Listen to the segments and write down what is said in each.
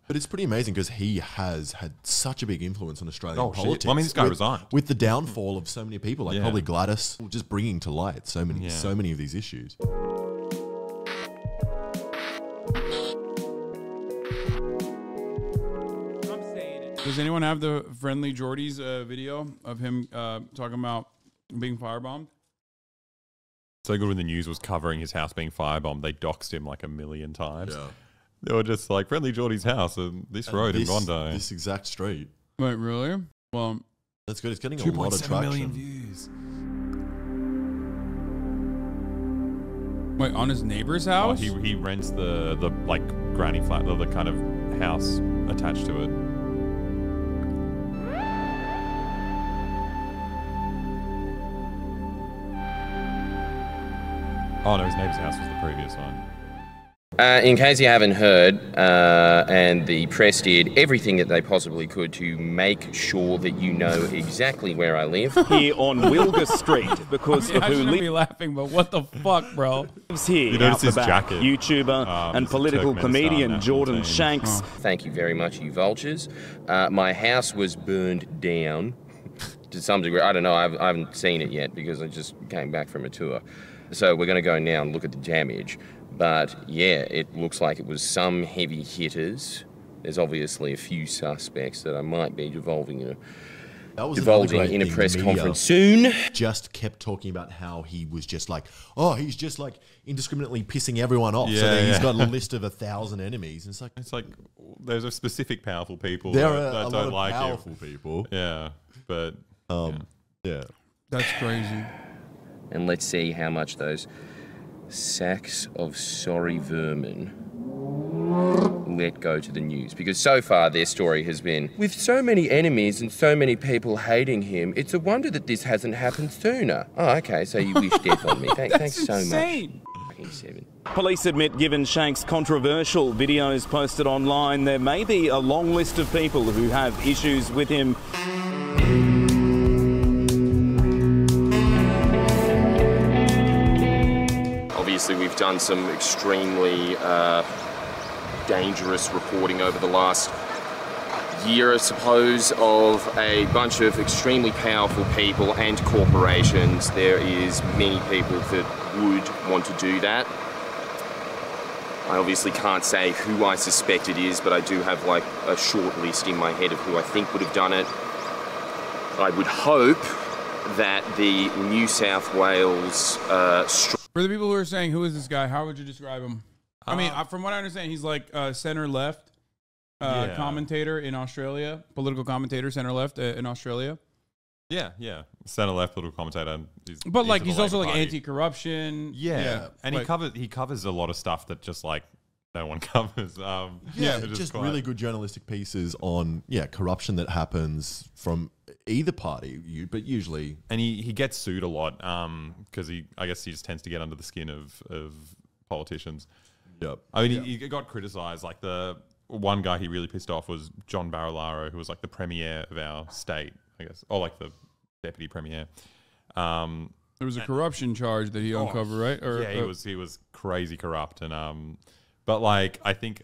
But it's pretty amazing because he has had such a big influence on Australian politics. Shit. Well, I mean, this guy resigned. With the downfall of so many people, like probably Gladys, just bringing to light so many of these issues. Does anyone have the Friendly Jordy's video of him talking about being firebombed? So good when the news was covering his house being firebombed, they doxed him like 1 million times. Yeah. They were just like, Friendly Jordy's house and this road in Bondi. This exact street. Wait, really? Well, that's good. It's getting a lot of traction. 2.7 million views. Wait, on his neighbor's house? Oh, he rents the like granny flat, the kind of house attached to it. Oh no, his neighbor's house was the previous one. In case you haven't heard, and the press did everything that they possibly could to make sure that you know exactly where I live. Here on Wilger Street, because I shouldn't be laughing, but what the fuck, bro? Lives here, you notice out the his back, jacket. YouTuber and political comedian Jordan Shanks. Thank you very much, you vultures. My house was burned down to some degree. I don't know, I haven't seen it yet because I just came back from a tour. So we're going to go now and look at the damage. But yeah, it looks like it was some heavy hitters. There's obviously a few suspects that I might be divulging in a press conference soon. Just kept talking about how he was just like, he's just like indiscriminately pissing everyone off. So then he's got a list of 1,000 enemies. And it's like there's a specific powerful people there that are a don't lot of like powerful him. people. Yeah, but yeah, that's crazy. And let's see how much those sacks of sorry vermin let go to the news. Because so far their story has been, with so many enemies and so many people hating him, it's a wonder that this hasn't happened sooner. Oh, okay, so you wish death on me. Thanks so insane. much. Police admit, given Shanks' controversial videos posted online, there may be a long list of people who have issues with him. Obviously, we've done some extremely dangerous reporting over the last year, I suppose, of a bunch of extremely powerful people and corporations. There is many people that would want to do that. I obviously can't say who I suspect it is, but I do have like a short list in my head of who I think would have done it. I would hope that the New South Wales For the people who are saying, who is this guy? How would you describe him? I mean, from what I understand, he's like center-left commentator in Australia, political commentator, center-left in Australia. Yeah. Center-left political commentator. But like, he's also like anti-corruption. Yeah. And like, he covers a lot of stuff that just like no one covers. Just really good journalistic pieces on corruption that happens from either party, but usually. And he gets sued a lot because I guess he just tends to get under the skin of politicians. Yep. I mean, he got criticised. Like the one guy he really pissed off was John Barilaro, who was like the premier of our state, I guess, or like the deputy premier. There was a corruption charge that he uncovered, right? Or, he was crazy corrupt, and but like I think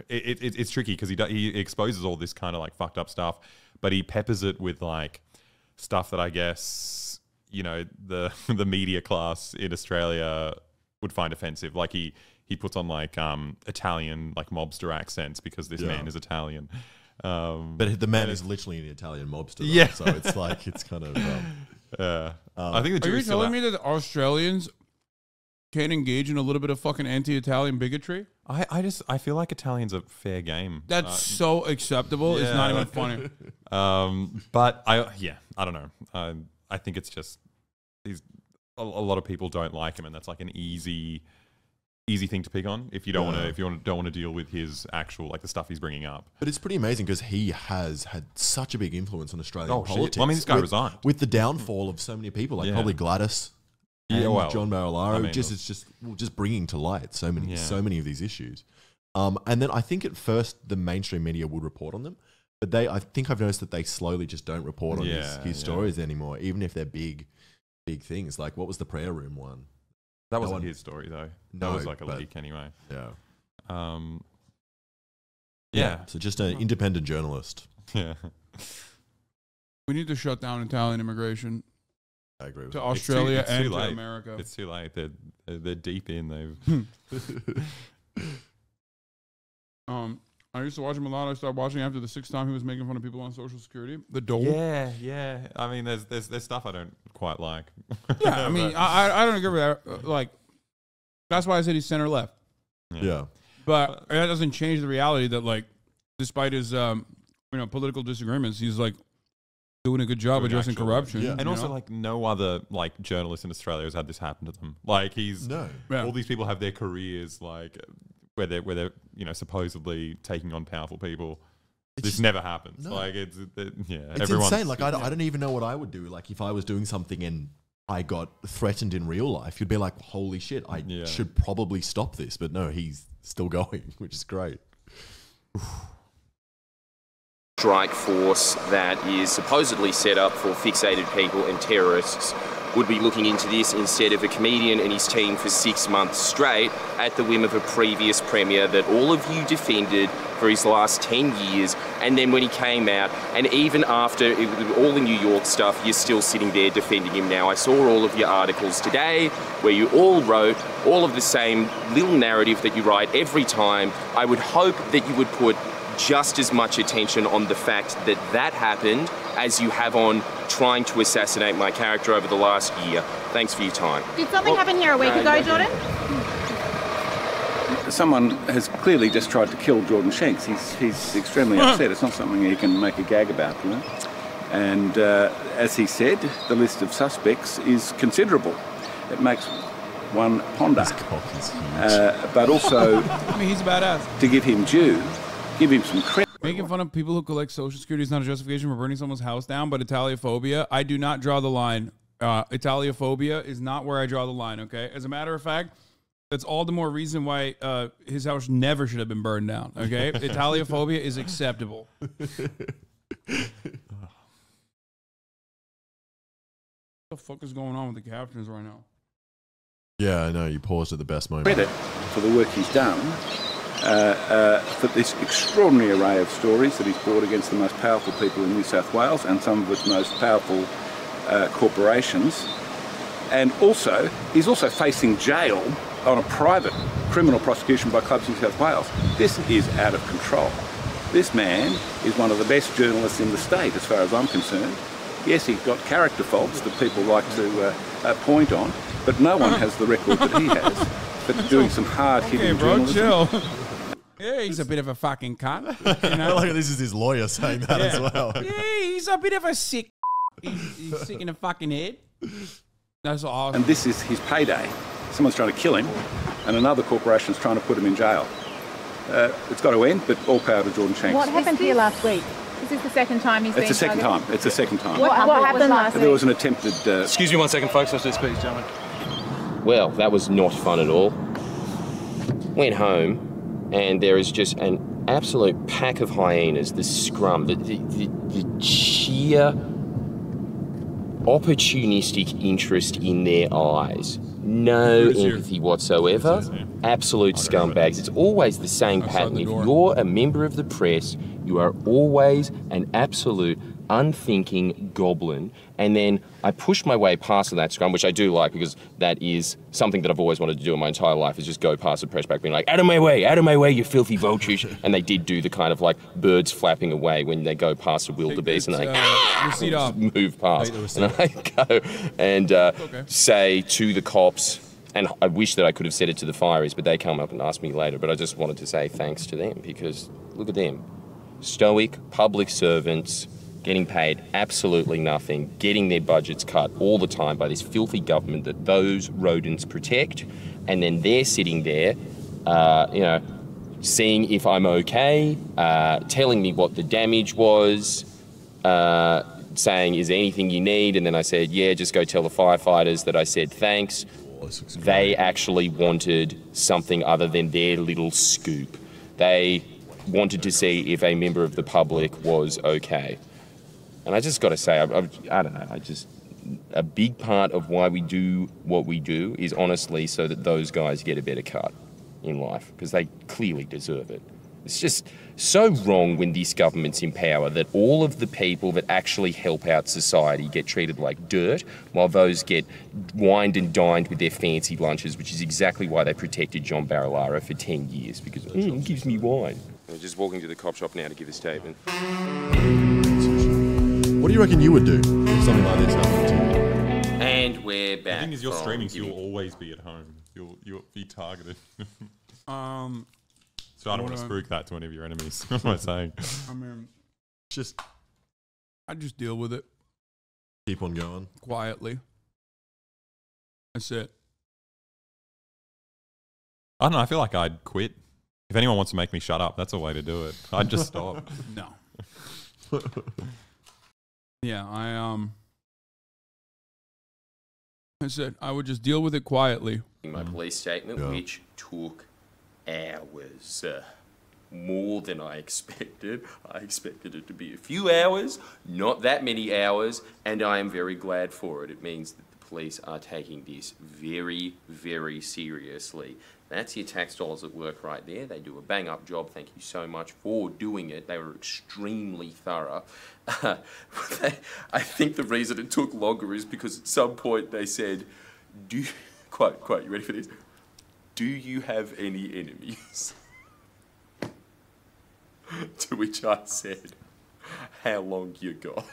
it's tricky because he exposes all this kind of like fucked up stuff, but he peppers it with like stuff that I guess the media class in Australia would find offensive. Like he puts on like Italian like mobster accents because this man is Italian. But the man is literally an Italian mobster. Yeah. So it's like, it's kind of... I think the are you telling me that Australians can't engage in a little bit of fucking anti-Italian bigotry? I feel like Italians are fair game. That's so acceptable. It's not even funny. But I don't know. I think it's just a lot of people don't like him, and that's like an easy thing to pick on if you don't want to deal with his actual like the stuff he's bringing up. But it's pretty amazing because he has had such a big influence on Australian politics. Well, I mean, this guy resigned with the downfall of so many people, like probably Gladys. John Barilaro, just bringing to light so many of these issues. And then I think at first the mainstream media would report on them, but I think I've noticed that they slowly just don't report on his stories anymore, even if they're big things. Like, what was the prayer room one? That wasn't his story though. That was like a leak anyway. Yeah. Yeah. So just an independent journalist. Yeah. We need to shut down Italian immigration I agree with to that. Australia it's too and to late. America. It's too late. They're deep in. I used to watch him a lot. I started watching after the 6th time he was making fun of people on Social Security. The dole. Yeah. I mean, there's stuff I don't quite like. Yeah, I mean, I don't agree with that. Like, that's why I said he's center left. Yeah. But that doesn't change the reality that, like, despite his, political disagreements, he's like doing a good job addressing corruption. Yeah. And also, like, no other like journalist in Australia has had this happen to them. Like, all these people have their careers like where they're supposedly taking on powerful people. This never happens. No. Like it's insane. Like I don't even know what I would do. Like if I was doing something and I got threatened in real life, you'd be like, holy shit, I should probably stop this. But no, he's still going, which is great. Strike force that is supposedly set up for fixated people and terrorists would be looking into this instead of a comedian and his team for 6 months straight at the whim of a previous premier that all of you defended for his last 10 years. And then when he came out, and even after all the New York stuff, you're still sitting there defending him now. I saw all of your articles today where you all wrote all of the same little narrative that you write every time. I would hope that you would put just as much attention on the fact that that happened as you have on trying to assassinate my character over the last year. Thanks for your time. Did something happen here a week ago, Jordan? Someone has clearly just tried to kill Jordan Shanks. He's extremely upset. It's not something he can make a gag about, you know. And as he said, the list of suspects is considerable. It makes one ponder. But also, I mean, he's a badass. To give him due, give him some credit. Making fun of people who collect Social Security is not a justification for burning someone's house down, but Italiophobia, I do not draw the line. Italiophobia is not where I draw the line, okay? As a matter of fact, that's all the more reason why his house never should have been burned down, okay? Italiophobia is acceptable. What the fuck is going on with the captions right now? Yeah, I know. You paused at the best moment. Credit for the work he's done. For this extraordinary array of stories that he's brought against the most powerful people in New South Wales and some of its most powerful corporations. And also, he's also facing jail on a private criminal prosecution by Clubs New South Wales. This is out of control. This man is one of the best journalists in the state, as far as I'm concerned. Yes, he's got character faults that people like to point on, but no one has the record that he has. But doing some hard-hitting journalism. Chill. Yeah, he's a bit of a fucking cunt. You know? Like this is his lawyer saying that as well. Yeah, he's a bit of a sick. He's sick in the fucking head. That's awesome. And this is his payday. Someone's trying to kill him, and another corporation's trying to put him in jail. It's got to end, but all power to Jordan Shanks. What happened here last week? Is this the second time he's been It's the second time. It's the second time. What happened last week? There was an attempted... Excuse me 1 second, folks. Let's do speak, gentlemen. Well, that was not fun at all. Went home, and there is just an absolute pack of hyenas, the scrum, the sheer opportunistic interest in their eyes. No empathy whatsoever. Absolute scumbags. It's always the same pattern. If you're a member of the press, you are always an absolute unthinking goblin. And then I push my way past that scrum, which I do like because that is something that I've always wanted to do in my entire life, is just go past the press back being like, out of my way, you filthy vultures. And they did do the kind of like birds flapping away when they go past a wildebeest and they move past. And I go and say to the cops, and I wish that I could have said it to the fireys, but they come up and ask me later, but I just wanted to say thanks to them because look at them. Stoic public servants getting paid absolutely nothing, getting their budgets cut all the time by this filthy government that those rodents protect, and then they're sitting there, seeing if I'm okay, telling me what the damage was, saying, is there anything you need? And then I said, yeah, just go tell the firefighters that I said thanks. They actually wanted something other than their little scoop. They wanted to see if a member of the public was okay. And I just got to say, I don't know, a big part of why we do what we do is honestly so that those guys get a better cut in life, because they clearly deserve it. It's just so wrong when this government's in power that all of the people that actually help out society get treated like dirt, while those get wined and dined with their fancy lunches, which is exactly why they protected John Barilaro for 10 years, because it gives me wine. I'm just walking to the cop shop now to give a statement. What do you reckon you would do if something like this happened to you? And we're back. The thing is, you're streaming, so you'll always be at home. You'll be targeted. So I don't want to spook that to any of your enemies. What am I saying? I mean, I just deal with it. Keep on going. Quietly. That's it. I don't know. I feel like I'd quit. If anyone wants to make me shut up, that's a way to do it. I'd just stop. No. Yeah, I said I would just deal with it quietly. My police statement, which took hours. More than I expected. I expected it to be a few hours, not that many hours, and I am very glad for it. It means that the police are taking this very, very seriously. That's your tax dollars at work right there. They do a bang-up job. Thank you so much for doing it. They were extremely thorough. I think the reason it took longer is because at some point they said, quote, you ready for this? Do you have any enemies? To which I said, how long you got?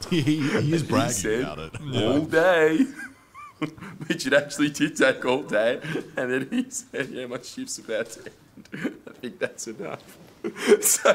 He's bragging about it. All day. Which it actually did take all day. And then he said, yeah, my shift's about to end. I think that's enough. So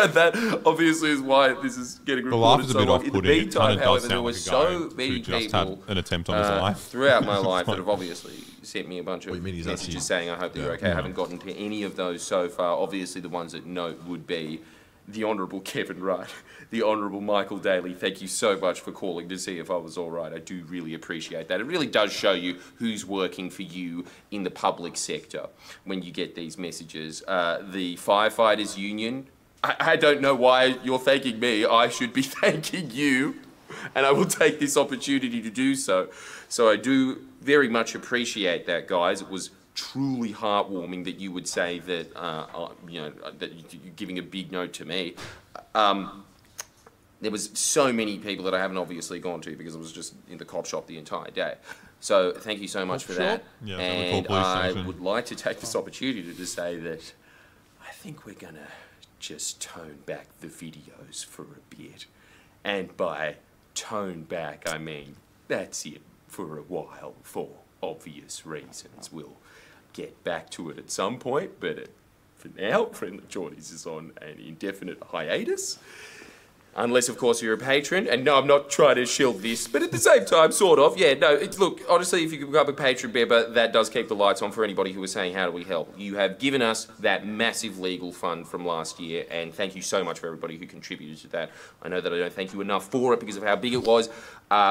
that obviously is why this is getting reported so long. In the meantime, however, there were so many people an attempt on his life throughout my life that have obviously sent me a bunch of messages saying, I hope you're okay. I haven't gotten to any of those so far. Obviously, the ones that note would be the Honourable Kevin Wright, the Honourable Michael Daly. Thank you so much for calling to see if I was all right. I do really appreciate that. It really does show you who's working for you in the public sector when you get these messages. The Firefighters Union, I don't know why you're thanking me. I should be thanking you, and I will take this opportunity to do so. So I do very much appreciate that, guys. It was truly heartwarming that you would say that, that you're giving a big note to me. There was so many people that I haven't obviously gone to because I was just in the cop shop the entire day. So thank you so much for that. Yeah, and I would like to take this opportunity to say that I think we're going to just tone back the videos for a bit. And by tone back, I mean that's it for a while for obvious reasons. We'll get back to it at some point, but for now, Friendly Geordies is on an indefinite hiatus. Unless, of course, you're a patron. And no, I'm not trying to shield this, but at the same time, sort of. Yeah, no, look, honestly, if you become a patron member, that does keep the lights on for anybody who is saying, how do we help? You have given us that massive legal fund from last year, and thank you so much for everybody who contributed to that. I know that I don't thank you enough for it because of how big it was.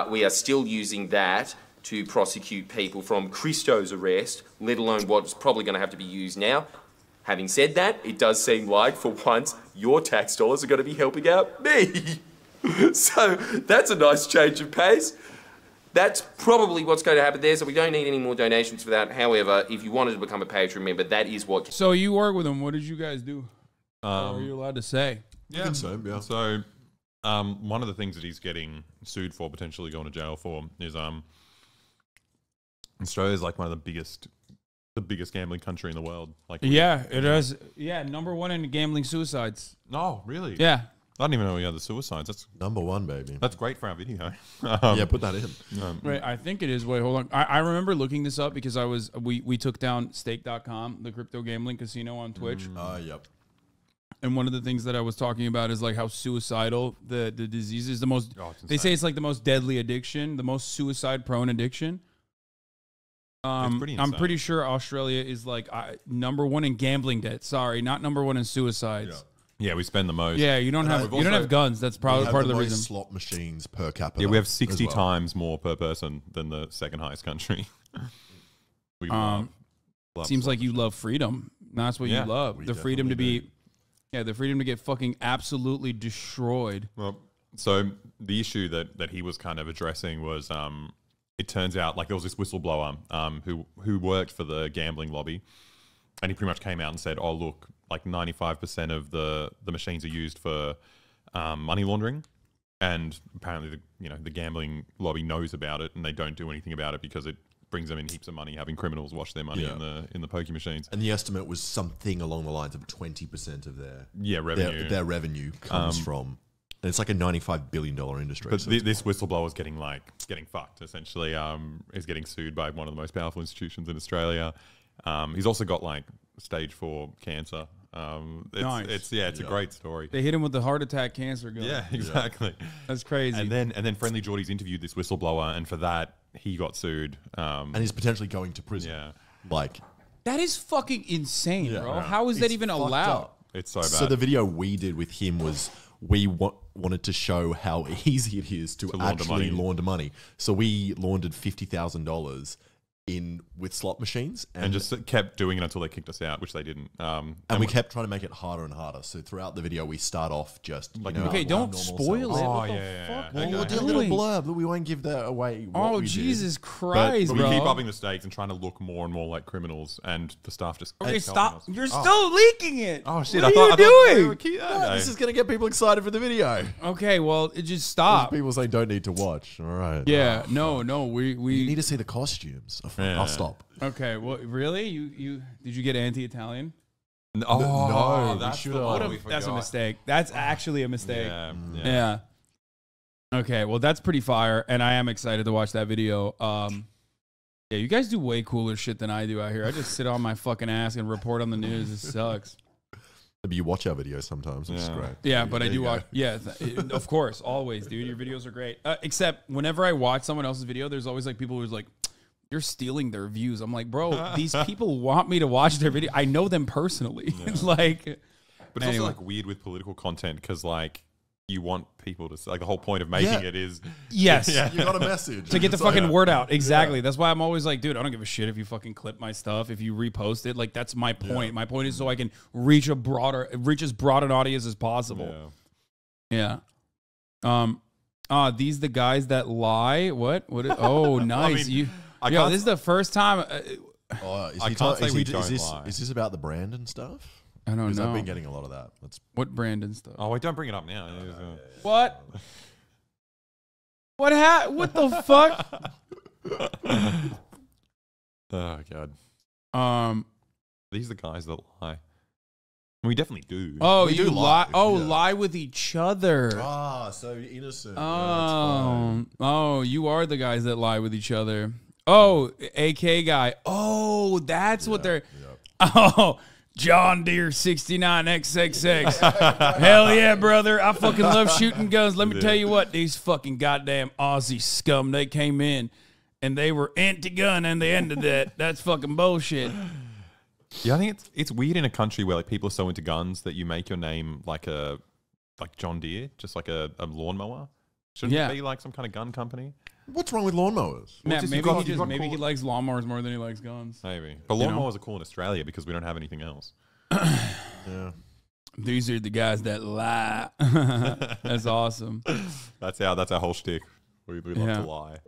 We are still using that to prosecute people from Christo's arrest, let alone what's probably going to have to be used now. Having said that, it does seem like, for once, your tax dollars are going to be helping out me. So that's a nice change of pace. That's probably what's going to happen there, so we don't need any more donations for that. However, if you wanted to become a patron member, that is what... So you work with them. What did you guys do? What are you allowed to say? Yeah. So one of the things that he's getting sued for, potentially going to jail for, is Australia is like one of the biggest gambling country in the world. Like, yeah, it is. Yeah, number one in gambling suicides. No, really? Yeah. I didn't even know we had the suicides. That's number one, baby. That's great for our video. Yeah, put that in. Wait, I think it is. Wait, hold on. I remember looking this up because we took down stake.com, the crypto gambling casino on Twitch. Yep. And one of the things that I was talking about is like how suicidal the disease is. They say it's like the most deadly addiction, the most suicide prone addiction. I'm pretty sure Australia is like number one in gambling debt. Sorry, not number one in suicides. Yeah, we spend the most. Yeah, you don't have guns. That's probably part of the reason. Slot machines per capita. Yeah, we have 60 times more per person than the second highest country. We love seems like you love freedom. That's what you love. The freedom to be, the freedom to get fucking absolutely destroyed. Well, so the issue that he was kind of addressing was it turns out like there was this whistleblower who worked for the gambling lobby, and he pretty much came out and said, "Oh, look, like 95% of the machines are used for money laundering." And apparently, the gambling lobby knows about it, and they don't do anything about it because it brings them in heaps of money, having criminals wash their money in the pokie machines. And the estimate was something along the lines of 20% of their revenue. Their revenue comes from. And it's like a $95 billion industry. But this whistleblower is getting fucked. Essentially, is getting sued by one of the most powerful institutions in Australia. He's also got like stage 4 cancer. Nice. It's a great story. They hit him with the heart attack cancer gun. Yeah, exactly. That's crazy. And then Friendly Geordie's interviewed this whistleblower, and for that he got sued. And he's potentially going to prison. Yeah, like that is fucking insane, bro. Right. How is that even allowed? It's so bad. So the video we did with him was we wanted to show how easy it is to actually launder money. So we laundered $50,000 with slot machines and just kept doing it until they kicked us out, which they didn't. And we kept trying to make it harder and harder. So throughout the video, we start off just like okay, don't spoil it. What the fuck? Well, we'll do a little blurb, but we won't give that away. Oh, Jesus Christ, but bro! We keep upping the stakes and trying to look more and more like criminals, and the staff just stop. You're still leaking it. Oh shit! What are you doing? This is gonna get people excited for the video. Okay, well, it just stop. People saying don't need to watch. All right. Yeah. No. We need to see the costumes. I'll stop. Okay. Well, really? You did you get anti-Italian? No, that's a mistake. That's actually a mistake. Yeah. Okay, well that's pretty fire, and I am excited to watch that video. Yeah, you guys do way cooler shit than I do out here. I just sit on my fucking ass and report on the news. It sucks. Maybe you watch our videos sometimes, which is great. Yeah, but I do watch. Yeah, of course, always, dude. Your videos are great. Except whenever I watch someone else's video, there's always like people who's like, "You're stealing their views." I'm like, bro, these people want me to watch their video. I know them personally. Like, but it's also like weird with political content because like you want people to like the whole point of making it is you got a message to get the fucking word out. Exactly. That's why I'm always like, dude, I don't give a shit if you fucking clip my stuff, if you repost it. Like that's my point. My point is so I can reach as broad an audience as possible. Yeah. These the guys that lie. What? Oh, nice. I mean, this is the first time. Is this about the brand and stuff? I don't know. I've been getting a lot of that. What brand and stuff? Oh, wait, don't bring it up now. What? What the fuck? Oh God. These are the guys that lie. We definitely do. Oh, we you do lie. Lie with each other. So innocent. Oh, you are the guys that lie with each other. Oh, AK guy. Oh, that's what they're. Oh. John Deere 69XXX. Hell yeah, brother. I fucking love shooting guns. Let me tell you what, these fucking goddamn Aussie scum, they came in and they were anti-gun and they ended that. That's fucking bullshit. Yeah, I think it's weird in a country where like people are so into guns that you make your name like John Deere, just like a lawnmower. Shouldn't it be like some kind of gun company? What's wrong with lawnmowers? Maybe he likes lawnmowers more than he likes guns. Maybe. But lawnmowers are cool in Australia because we don't have anything else. Yeah. These are the guys that lie. That's awesome. That's our whole shtick. We love to lie.